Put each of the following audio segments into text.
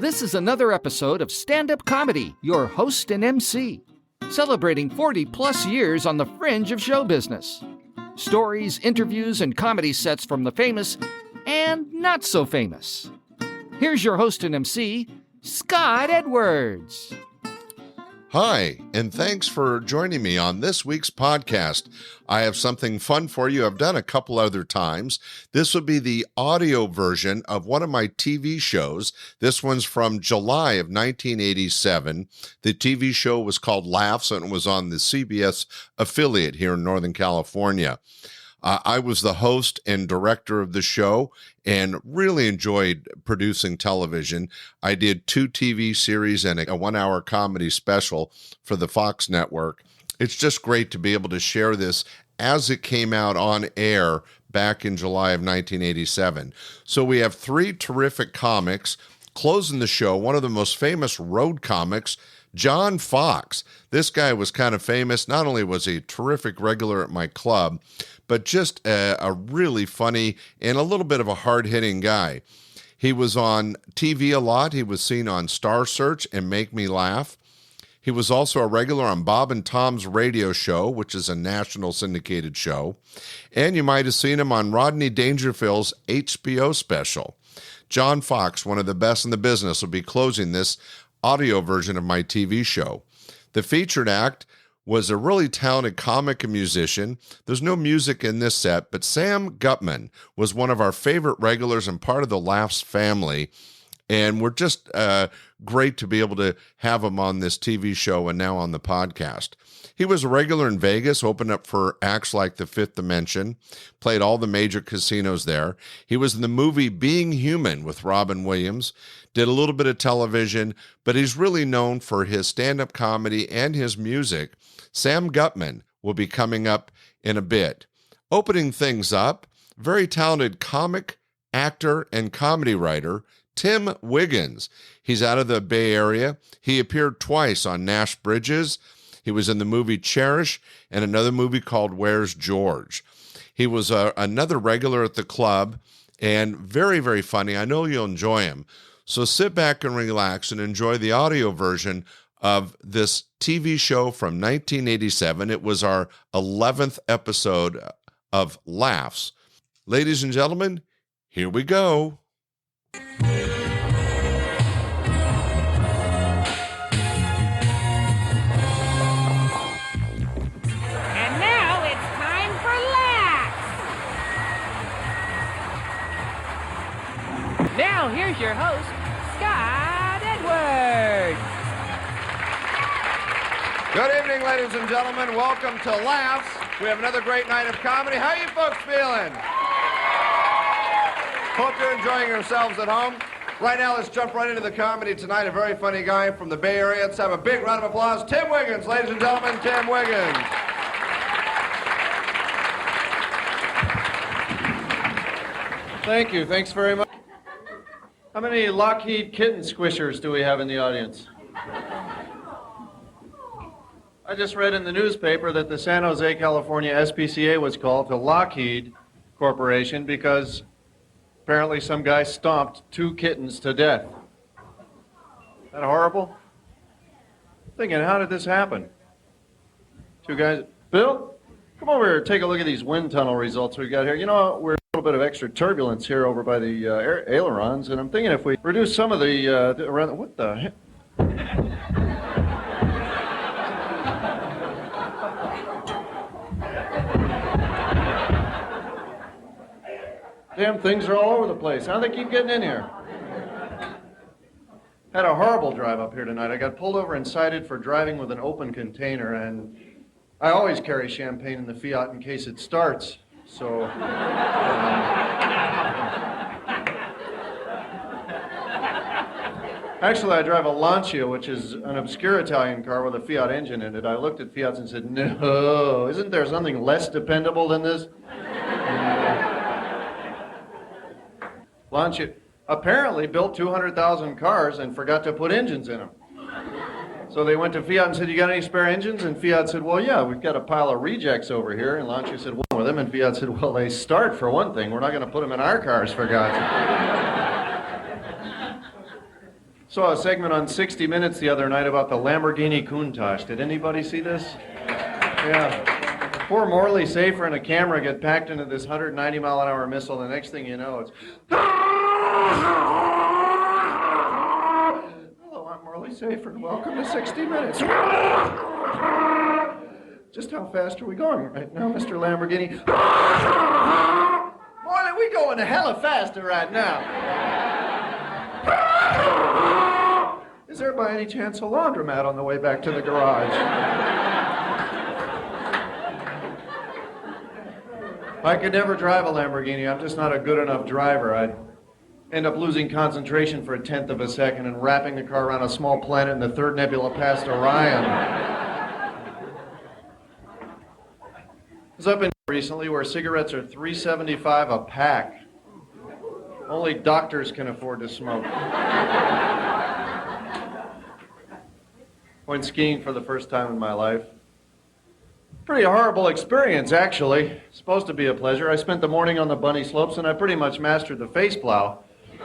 This is another episode of Standup Comedy, your host and MC, celebrating 40-plus years on the fringe of show business. Stories, interviews, and comedy sets from the famous and not so famous. Here's your host and MC, Scott Edwards. Hi, and thanks for joining me on this week's podcast. I have something fun for you I've done a couple other times. This would be the audio version of one of my TV shows. This one's from July of 1987. The TV show was called Laughs, and it was on the CBS affiliate here in Northern California. I was the host and director of the show and really enjoyed producing television. I did 2 TV series and a 1-hour comedy special for the Fox network. It's just great to be able to share this as it came out on air back in July of 1987. So we have 3 terrific comics closing the show. One of the most famous road comics, John Fox. This guy was kind of famous. Not only was he a terrific regular at my club, but just a really funny and a little bit of a hard-hitting guy. He was on TV a lot. He was seen on Star Search and Make Me Laugh. He was also a regular on Bob and Tom's radio show, which is a national syndicated show. And you might have seen him on Rodney Dangerfield's HBO special. John Fox, one of the best in the business, will be closing this audio version of my TV show. The featured act was a really talented comic and musician. There's no music in this set, but Sam Guttman was one of our favorite regulars and part of the Laughs family. And we're just great to be able to have him on this TV show and now on the podcast. He was a regular in Vegas, opened up for acts like The Fifth Dimension, played all the major casinos there. He was in the movie Being Human with Robin Williams, did a little bit of television, but he's really known for his stand-up comedy and his music. Sam Guttman will be coming up in a bit. Opening things up, very talented comic, actor, and comedy writer, Tim Wiggins. He's out of the Bay Area. He appeared twice on Nash Bridges. He was in the movie Cherish and another movie called Where's George. He was another regular at the club and very, very funny. I know you'll enjoy him. So sit back and relax and enjoy the audio version of this TV show from 1987. It was our 11th episode of Laughs. Ladies and gentlemen, here we go. Now, here's your host, Scott Edwards. Good evening, ladies and gentlemen. Welcome to Laughs. We have another great night of comedy. How you folks feeling? Hope you're enjoying yourselves at home. Right now, let's jump right into the comedy tonight. A very funny guy from the Bay Area. Let's have a big round of applause. Tim Wiggins, ladies and gentlemen, Tim Wiggins. Thank you. Thanks very much. How many Lockheed kitten squishers do we have in the audience? I just read in the newspaper that the San Jose, California SPCA was called to Lockheed Corporation because apparently some guy stomped 2 kittens to death. Is that horrible? Thinking, how did this happen? 2 guys. Bill, come over here, take a look at these wind tunnel results we got here. You know, we're a little bit of extra turbulence here over by the ailerons, and I'm thinking if we reduce some of the around. What the heck? Damn things are all over the place. How do they keep getting in here? Had a horrible drive up here tonight. I got pulled over and cited for driving with an open container, and I always carry champagne in the Fiat in case it starts. So, actually, I drive a Lancia, which is an obscure Italian car with a Fiat engine in it. I looked at Fiats and said, no, isn't there something less dependable than this? Lancia apparently built 200,000 cars and forgot to put engines in them. So they went to Fiat and said, you got any spare engines? And Fiat said, well, yeah, we've got a pile of rejects over here. And Lancia said, what's wrong with them? And Fiat said, well, they start for one thing. We're not going to put them in our cars, for God's sake. Saw a segment on 60 Minutes the other night about the Lamborghini Countach. Did anybody see this? Yeah. Poor Morley Safer and a camera get packed into this 190-mile-an-hour missile. The next thing you know, it's... Hello, I'm Morley Safer, and welcome to 60 Minutes. Just how fast are we going right now, Mr. Lamborghini? Morley, we going a hella faster right now. Is there by any chance a laundromat on the way back to the garage? I could never drive a Lamborghini. I'm just not a good enough driver. I'd end up losing concentration for 1/10 of a second and wrapping the car around a small planet in the third nebula past Orion. I was up in recently where cigarettes are $3.75 a pack. Only doctors can afford to smoke. Went skiing for the first time in my life. Pretty horrible experience, actually. Supposed to be a pleasure. I spent the morning on the bunny slopes, and I pretty much mastered the face plow. So,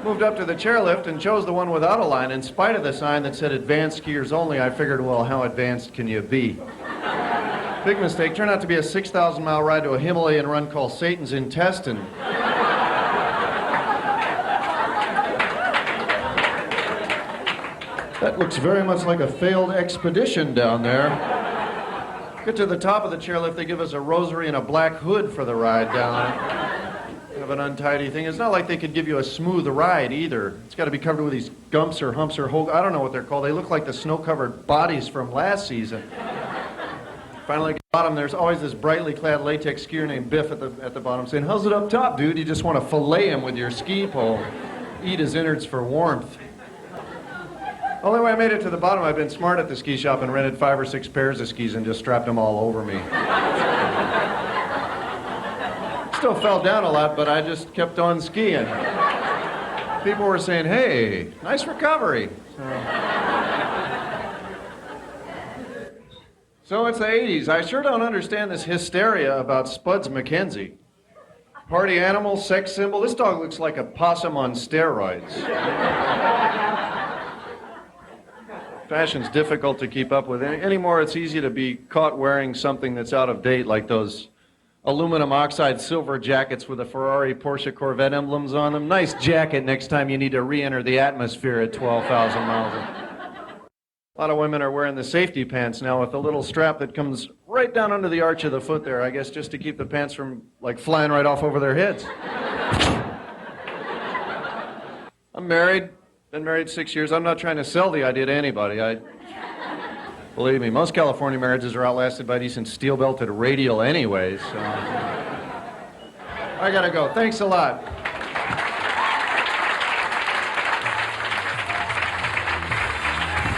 moved up to the chairlift and chose the one without a line. In spite of the sign that said advanced skiers only, I figured, well, how advanced can you be? Big mistake. Turned out to be a 6,000-mile ride to a Himalayan run called Satan's Intestine. That looks very much like a failed expedition down there. Get to the top of the chairlift, they give us a rosary and a black hood for the ride down. Kind of an untidy thing. It's not like they could give you a smooth ride either. It's got to be covered with these gumps or humps or I don't know what they're called. They look like the snow-covered bodies from last season. Finally, at the bottom, there's always this brightly clad latex skier named Biff at the bottom saying, "How's it up top, dude? You just want to fillet him with your ski pole. Eat his innards for warmth." Only way I made it to the bottom, I've been smart at the ski shop and rented 5 or 6 pairs of skis and just strapped them all over me. Still fell down a lot, but I just kept on skiing. People were saying, "Hey, nice recovery." So it's the 80s. I sure don't understand this hysteria about Spuds MacKenzie. Party animal, sex symbol. This dog looks like a possum on steroids. Fashion's difficult to keep up with. Anymore, it's easy to be caught wearing something that's out of date, like those aluminum oxide silver jackets with the Ferrari, Porsche, Corvette emblems on them. Nice jacket next time you need to re-enter the atmosphere at 12,000 miles. A lot of women are wearing the safety pants now with a little strap that comes right down under the arch of the foot there, I guess, just to keep the pants from, like, flying right off over their heads. I'm married. Been married 6 years. I'm not trying to sell the idea to anybody. Believe me, most California marriages are outlasted by decent steel-belted radial anyways. So. I gotta go. Thanks a lot.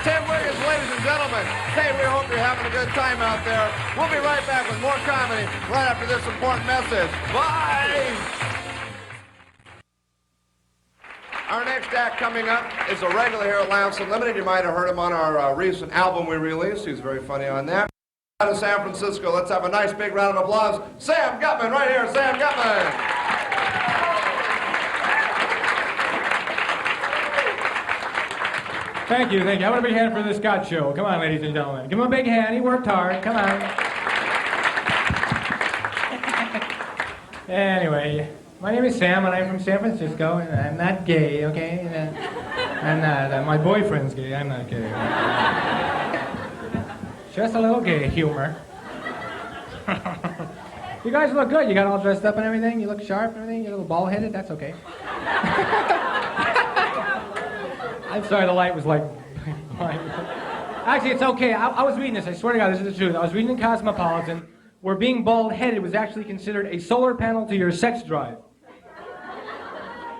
Tim Wiggins, ladies and gentlemen. Hey, we hope you're having a good time out there. We'll be right back with more comedy right after this important message. Bye! Our next act coming up is a regular here at Lounge Unlimited. You might have heard him on our recent album we released. He's very funny on that. Out of San Francisco, let's have a nice big round of applause. Sam Guttman, right here, Sam Guttman. Thank you. I want a big hand for the Scott Show. Come on, ladies and gentlemen. Give him a big hand. He worked hard. Come on. Anyway. My name is Sam, and I'm from San Francisco, and I'm not gay, okay? I'm not. My boyfriend's gay. I'm not gay. Just a little gay humor. You guys look good. You got all dressed up and everything. You look sharp and everything. You're a little bald-headed. That's okay. I'm sorry, the light was like... Actually, it's okay. I was reading this. I swear to God, this is the truth. I was reading in Cosmopolitan where being bald-headed was actually considered a solar panel to your sex drive.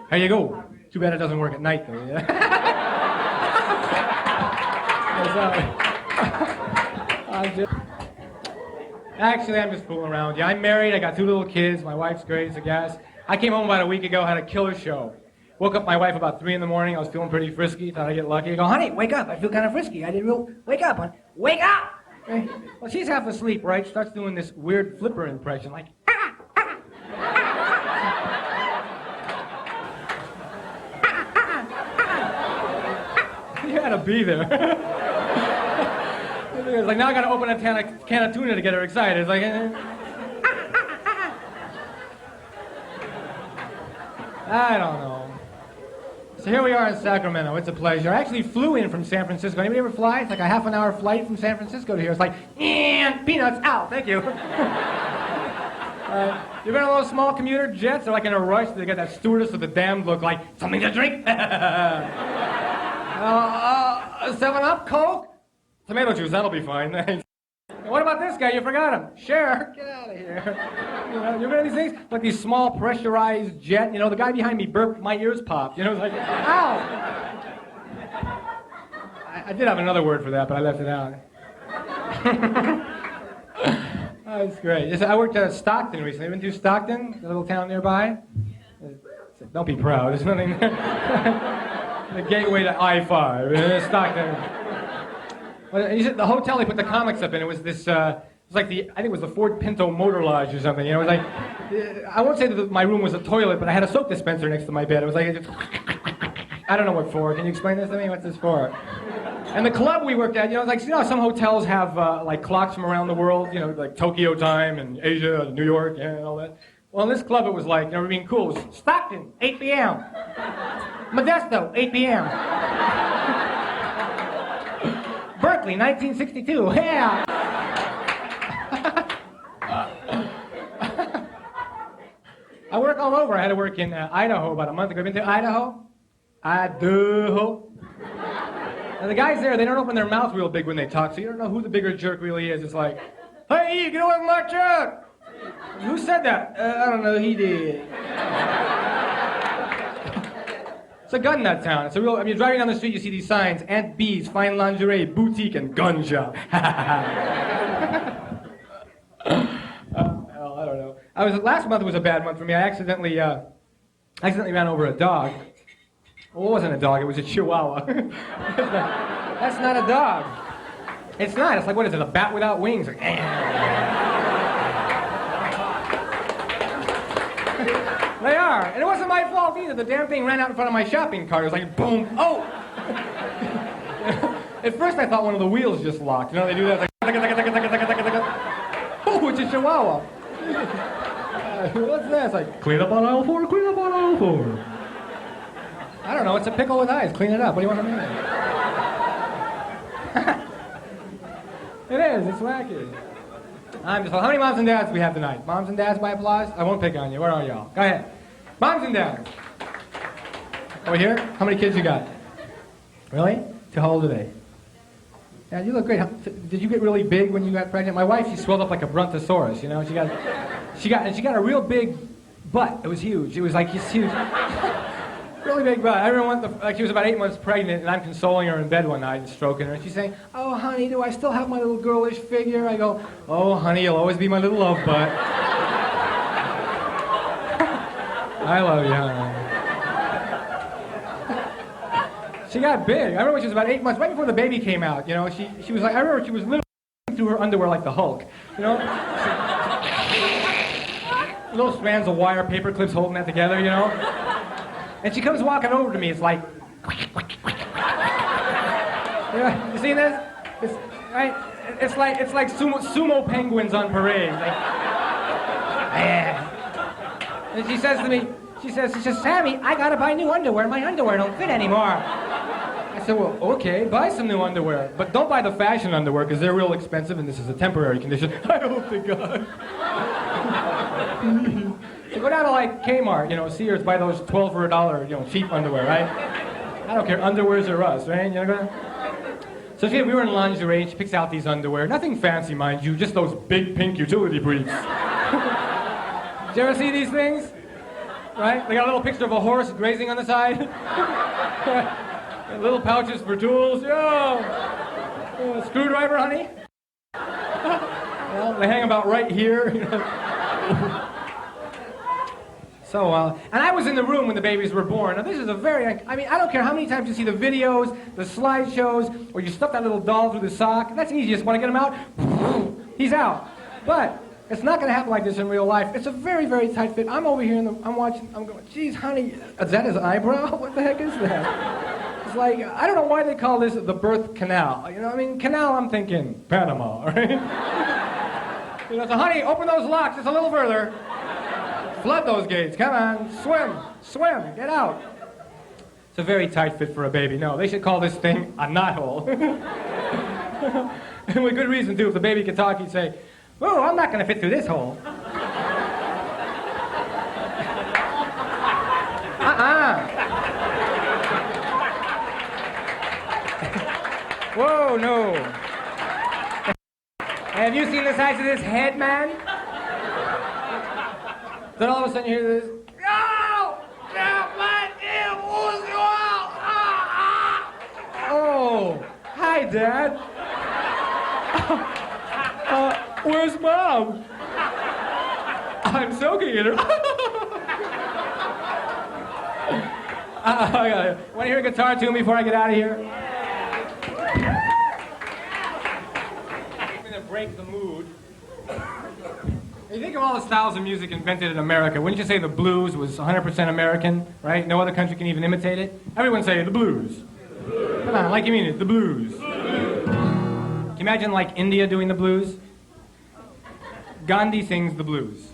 There you go. Too bad it doesn't work at night, though. Yeah? Actually, I'm just fooling around. Yeah, I'm married. I got 2 little kids. My wife's great as a gas. I came home about a week ago, had a killer show. Woke up my wife about 3 in the morning. I was feeling pretty frisky. Thought I'd get lucky. I go, "Honey, wake up. I feel kind of frisky." I did real. Wake up, hon. Wake up. Well, she's half asleep, right? Starts doing this weird flipper impression, like. be there. It's like, now I got to open a can of tuna to get her excited. It's like... I don't know. So here we are in Sacramento. It's a pleasure. I actually flew in from San Francisco. Anybody ever fly? It's like a half-an-hour flight from San Francisco to here. It's like, and peanuts, ow, thank you. You've been on those small commuter jets? They're like in a rush. They got that stewardess with the damned look like, something to drink? 7-Up, Coke? Tomato juice, that'll be fine, thanks. What about this guy? You forgot him. Share. Get out of here. You remember these things? Like these small pressurized jet. The guy behind me burped, my ears popped. It's like, ow! I did have another word for that, but I left it out. Oh, it's great. I worked at Stockton recently. Been to Stockton, the little town nearby? Don't be proud. There's nothing there. The gateway to I-5. Stockton. The hotel they put the comics up in, it was this, it was like I think it was the Ford Pinto Motor Lodge or something. It was like, I won't say that my room was a toilet, but I had a soap dispenser next to my bed. It was like, I don't know what for. Can you explain this to me? What's this for? And the club we worked at, some hotels have like clocks from around the world, like Tokyo time and Asia and New York and all that. Well, in this club it was like, we're being cool. It was Stockton, 8 p.m. Modesto, 8 p.m. Berkeley, 1962. Yeah. I work all over. I had to work in Idaho about a month ago. Been to Idaho? Idaho. And the guys there, they don't open their mouth real big when they talk, so you don't know who the bigger jerk really is. It's like, hey, get away from my truck. Who said that? I don't know. He did. It's a gun nut town. It's a real. You're driving down the street, you see these signs: Aunt B's, fine lingerie, boutique, and gun shop. Well, I don't know. Last month was a bad month for me. I accidentally ran over a dog. Well, it wasn't a dog. It was a Chihuahua. That's not a dog. It's not. It's like, what is it? A bat without wings? Like, They are. And it wasn't my fault either. The damn thing ran out in front of my shopping cart. It was like, boom, oh! At first I thought one of the wheels just locked. They do that. Like, oh, it's a Chihuahua. What's that? It's like, clean up on aisle 4, clean up on aisle 4. I don't know. It's a pickle with eyes. Clean it up. What do you want from me? It is. It's wacky. How many moms and dads do we have tonight? Moms and dads by applause? I won't pick on you. Where are y'all? Go ahead. Moms and dads. Over here? How many kids you got? Really? How old are they? Yeah, you look great. Did you get really big when you got pregnant? My wife, she swelled up like a brontosaurus, She got a real big butt. It was huge. It was like huge. Really big butt. I remember she was about 8 months pregnant, and I'm consoling her in bed one night and stroking her, and she's saying, "Oh, honey, do I still have my little girlish figure?" I go, "Oh, honey, you'll always be my little love butt." I love you, honey. She got big. I remember when she was about 8 months, right before the baby came out. She was like, I remember she was literally through her underwear like the Hulk. Little strands of wire, paper clips holding that together, And she comes walking over to me. It's like, you see this? It's like sumo penguins on parade. And she says to me, she says, "Sammy, I gotta buy new underwear. My underwear don't fit anymore." I said, "Well, okay, buy some new underwear, but don't buy the fashion underwear because they're real expensive and this is a temporary condition." I hope to God. So go down to like Kmart, Sears, buy those 12 for $1, cheap underwear, right? I don't care, underwears or us, right? So we were in lingerie and she picks out these underwear. Nothing fancy, mind you, just those big pink utility briefs. Did you ever see these things? Right? They got a little picture of a horse grazing on the side. Little pouches for tools. Screwdriver, honey? They hang about right here. So, and I was in the room when the babies were born. Now, this is I don't care how many times you see the videos, the slideshows, or you stuff that little doll through the sock. That's easy. Just want to get him out, he's out. But it's not going to happen like this in real life. It's a very, very tight fit. I'm over here, I'm watching, I'm going, geez, honey, is that his eyebrow? What the heck is that? like, I don't know why they call this the birth canal. You know, I mean, canal, I'm thinking Panama, right? You know, so honey, open those locks just a little further. Flood those gates, come on, swim, get out. It's a very tight fit for a baby. No, they should call this thing a knothole. And with good reason, too. If the baby could talk, he'd say, "Oh, I'm not going to fit through this hole." Whoa, no. Have you seen the size of this head, man? Then all of a sudden you hear this. Oh, hi, Dad. Where's Mom? I'm soaking in her. Want to hear a guitar tune before I get out of here? I'm going to break the mood. You think of all the styles of music invented in America, wouldn't you say the blues was 100% American, right? No other country can even imitate it? Everyone say the blues. Come on, like you mean it, the blues. Can you imagine like India doing the blues? Gandhi sings the blues.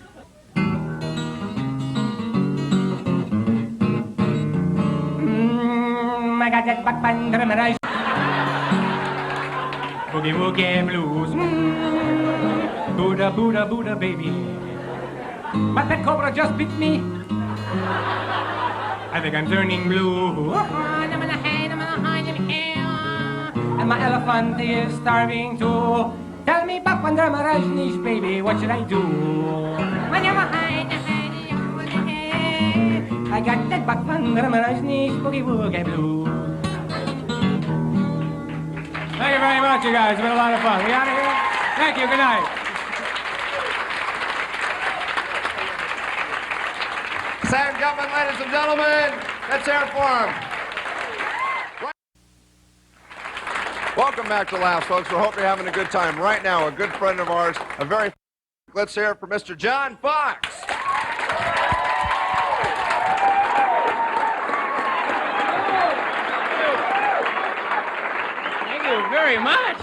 I got that back band boogie woogie blues. Buddha, Buddha, Buddha, baby. But that cobra just bit me. I think I'm turning blue. And my elephant is starving too. Tell me, Bakpandra Marajnish, baby, what should I do? I got that Bakpandra Marajnish, boogie woogie blue. Thank you very much, you guys. It's been a lot of fun. We out of here? Thank you. Good night. Sam Guttman, ladies and gentlemen. Let's hear it for him. Welcome back to Laughs, folks. We hope you're having a good time. Right now, a good friend of ours, let's hear it for Mr. John Fox. Thank you very much.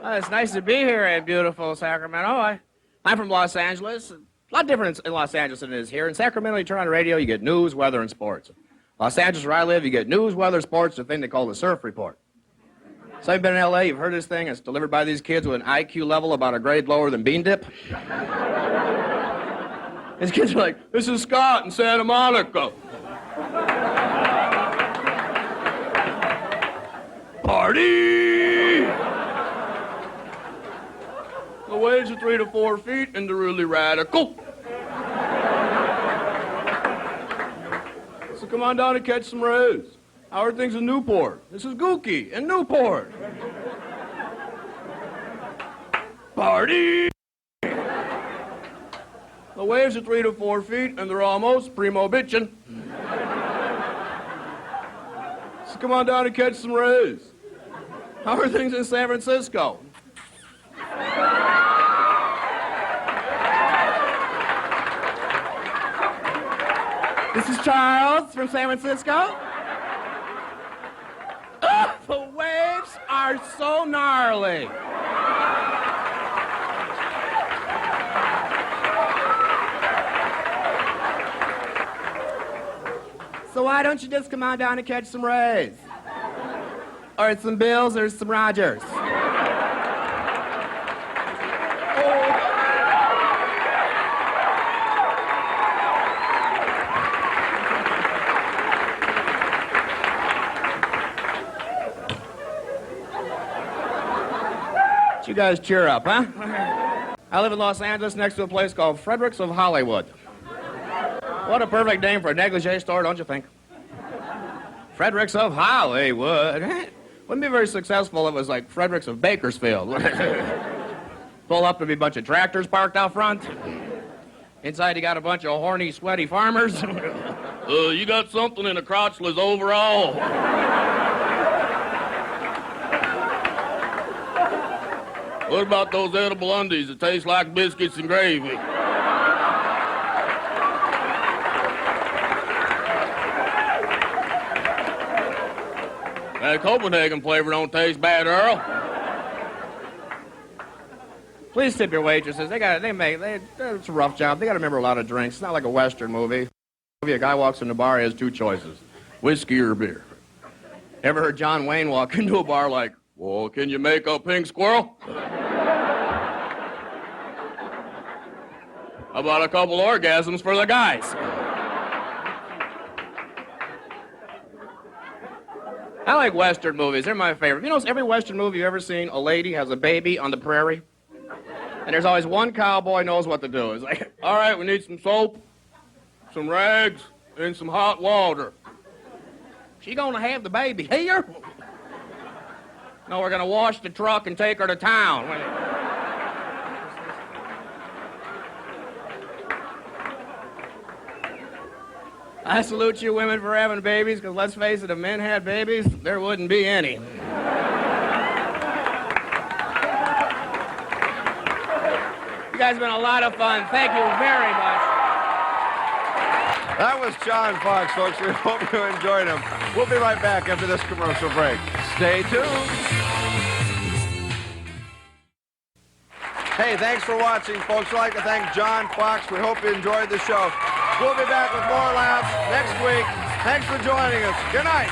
Oh, it's nice to be here in beautiful Sacramento. I'm from Los Angeles. A lot different in Los Angeles than it is here. In Sacramento, you turn on the radio, you get news, weather, and sports. Los Angeles, where I live, you get news, weather, sports, the thing they call the surf report. So you've been in L.A., you've heard this thing. It's delivered by these kids with an IQ level about a grade lower than bean dip. These kids are like, "This is Scott in Santa Monica." Party! The waves are 3 to 4 feet and they're really radical. So come on down and catch some rays. How are things in Newport? This is Gookie in Newport. Party! The waves are 3 to 4 feet and they're almost primo bitchin'. So come on down and catch some rays. How are things in San Francisco? This is Charles from San Francisco. The waves are so gnarly. So why don't you just come on down and catch some rays? Or some Bills or some Rogers. You guys cheer up, huh? I live in Los Angeles next to a place called Fredericks of Hollywood. What a perfect name for a negligee store, don't you think? Fredericks of Hollywood. Wouldn't be very successful if it was like Fredericks of Bakersfield. Pull up to be a bunch of tractors parked out front. Inside you got a bunch of horny, sweaty farmers. You got something in a crotchless overall. What about those edible undies that taste like biscuits and gravy? That Copenhagen flavor don't taste bad, Earl. Please tip your waitresses. It's a rough job. They got to remember a lot of drinks. It's not like a Western movie. A guy walks in the bar, he has two choices, whiskey or beer. Ever heard John Wayne walk into a bar like, well, can you make a pink squirrel? How about a couple orgasms for the guys? I like Western movies. They're my favorite. You know, every Western movie you've ever seen, a lady has a baby on the prairie, and there's always one cowboy knows what to do. He's like, all right, we need some soap, some rags, and some hot water. She gonna have the baby here? No, we're gonna wash the truck and take her to town. I salute you women for having babies, because let's face it, if men had babies, there wouldn't be any. You guys have been a lot of fun. Thank you very much. That was John Fox, folks. We hope you enjoyed him. We'll be right back after this commercial break. Stay tuned. Hey, thanks for watching, folks. We'd like to thank John Fox. We hope you enjoyed the show. We'll be back with more laughs next week. Thanks for joining us. Good night.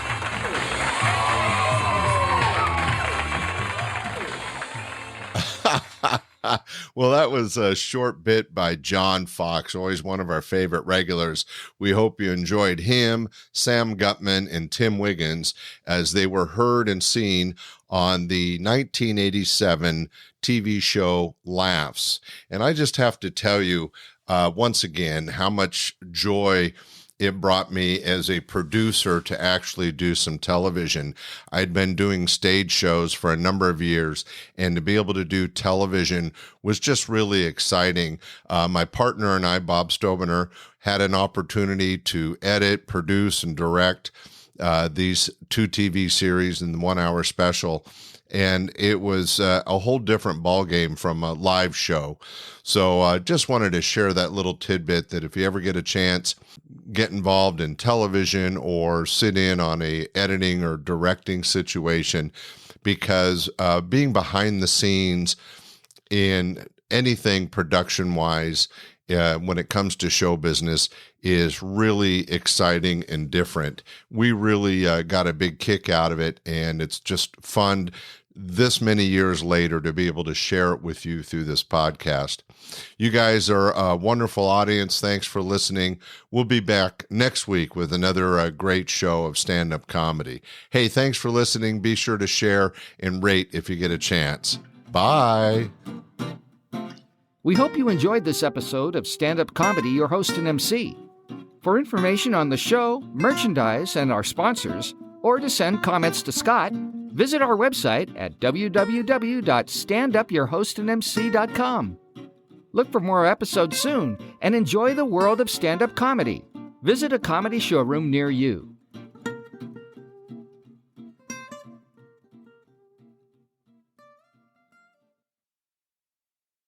Well, that was a short bit by John Fox, always one of our favorite regulars. We hope you enjoyed him, Sam Guttman, and Tim Wiggins as they were heard and seen on the 1987 TV show Laughs. And I just have to tell you once again how much joy it brought me as a producer to actually do some television. I'd been doing stage shows for a number of years, and to be able to do television was just really exciting. My partner and I, Bob Stobener, had an opportunity to edit, produce, and direct these 2 TV series in the 1-hour special. And it was a whole different ballgame from a live show. So I just wanted to share that little tidbit that if you ever get a chance, get involved in television or sit in on a editing or directing situation, because being behind the scenes in anything production-wise when it comes to show business is really exciting and different. We really got a big kick out of it, and it's just fun this many years later to be able to share it with you through this podcast. You guys are a wonderful audience. Thanks for listening. We'll be back next week with another great show of stand-up comedy. Hey, thanks for listening. Be sure to share and rate if you get a chance. Bye. We hope you enjoyed this episode of Stand-Up Comedy, your host and MC. For information on the show, merchandise, and our sponsors, or to send comments to Scott, visit our website at www.standupyourhostandmc.com. Look for more episodes soon and enjoy the world of stand-up comedy. Visit a comedy showroom near you.